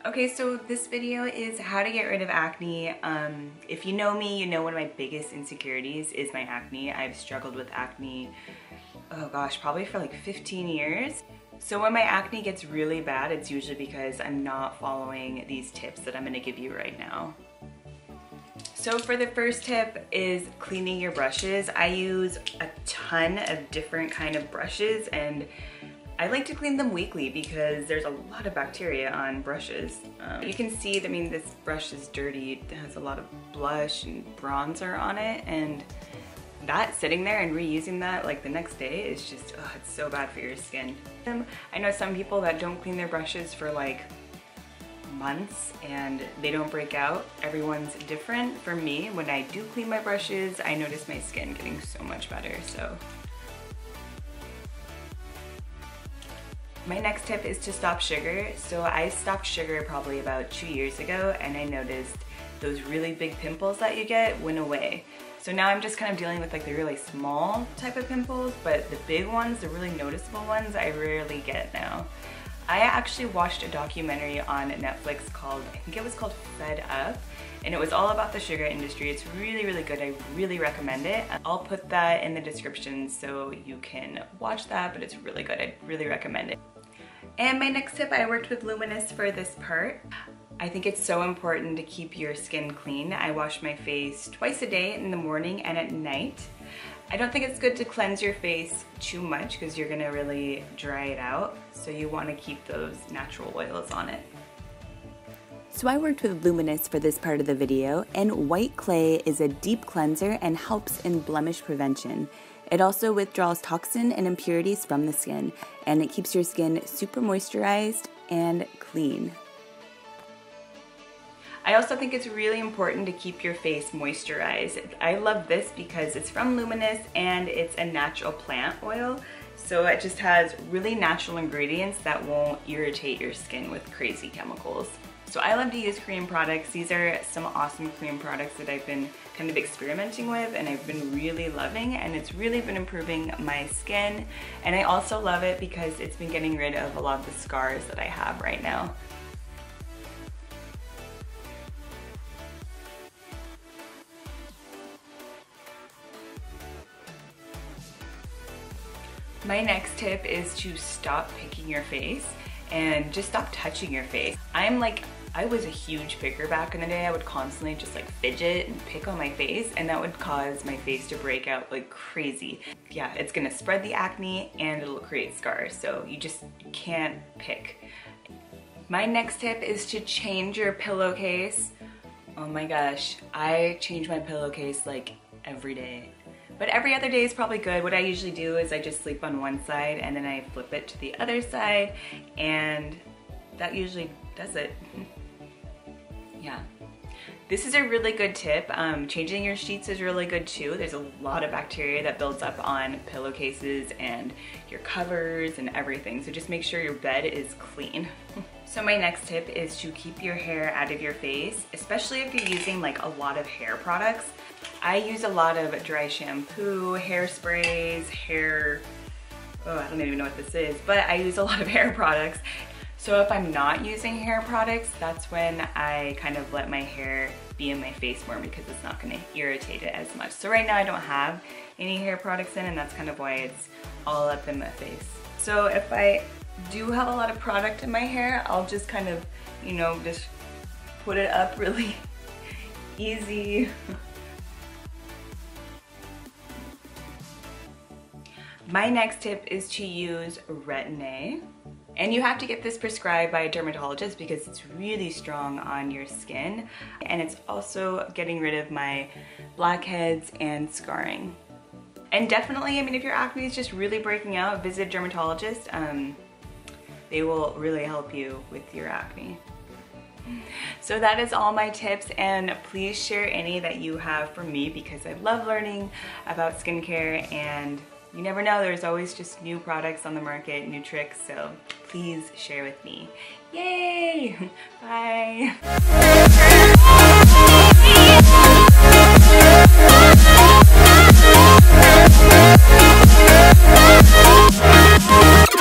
Okay, so this video is how to get rid of acne. If you know me, you know one of my biggest insecurities is my acne. I've struggled with acne, oh gosh, probably for like 15 years. So when my acne gets really bad, it's usually because I'm not following these tips that I'm gonna give you right now. So for the first tip is cleaning your brushes. I use a ton of different kind of brushes, and I like to clean them weekly because there's a lot of bacteria on brushes. You can see, I mean, this brush is dirty. It has a lot of blush and bronzer on it, and that sitting there and reusing that like the next day is just, oh, it's so bad for your skin. I know some people that don't clean their brushes for like months and they don't break out. Everyone's different. For me, when I do clean my brushes, I notice my skin getting so much better, so. My next tip is to stop sugar. So I stopped sugar probably about 2 years ago, and I noticed those really big pimples that you get went away. So now I'm just kind of dealing with like the really small type of pimples, but the big ones, the really noticeable ones, I rarely get now. I actually watched a documentary on Netflix called, I think it was called Fed Up, and it was all about the sugar industry. It's really, really good. I really recommend it. I'll put that in the description so you can watch that, but it's really good. I really recommend it. And my next tip, I worked with Luminis for this part. I think it's so important to keep your skin clean. I wash my face twice a day, in the morning and at night. I don't think it's good to cleanse your face too much because you're gonna really dry it out. So you wanna keep those natural oils on it. So I worked with Luminis for this part of the video, and white clay is a deep cleanser and helps in blemish prevention. It also withdraws toxin and impurities from the skin, and it keeps your skin super moisturized and clean. I also think it's really important to keep your face moisturized. I love this because it's from Luminis and it's a natural plant oil. So it just has really natural ingredients that won't irritate your skin with crazy chemicals. So I love to use Korean products. These are some awesome Korean products that I've been kind of experimenting with and I've been really loving, and it's really been improving my skin. And I also love it because it's been getting rid of a lot of the scars that I have right now. My next tip is to stop picking your face and just stop touching your face. I was a huge picker back in the day. I would constantly just like fidget and pick on my face, and that would cause my face to break out like crazy. Yeah, it's gonna spread the acne and it'll create scars, so you just can't pick. My next tip is to change your pillowcase. Oh my gosh, I change my pillowcase like every day. But every other day is probably good. What I usually do is I just sleep on one side and then I flip it to the other side, and that usually does it. Yeah. This is a really good tip. Changing your sheets is really good too. There's a lot of bacteria that builds up on pillowcases and your covers and everything. So just make sure your bed is clean. So my next tip is to keep your hair out of your face, especially if you're using like a lot of hair products. I use a lot of dry shampoo, hairsprays, I don't even know what this is, but I use a lot of hair products. So if I'm not using hair products, that's when I kind of let my hair be in my face more because it's not gonna irritate it as much. So right now I don't have any hair products in, and that's kind of why it's all up in my face. So if I do have a lot of product in my hair, I'll just kind of, you know, just put it up really easy. My next tip is to use Retin-A. And you have to get this prescribed by a dermatologist because it's really strong on your skin. And it's also getting rid of my blackheads and scarring. And definitely, I mean, if your acne is just really breaking out, visit a dermatologist. They will really help you with your acne. So that is all my tips, and please share any that you have for me because I love learning about skincare, and you never know, there's always just new products on the market, new tricks, so please share with me. Yay! Bye!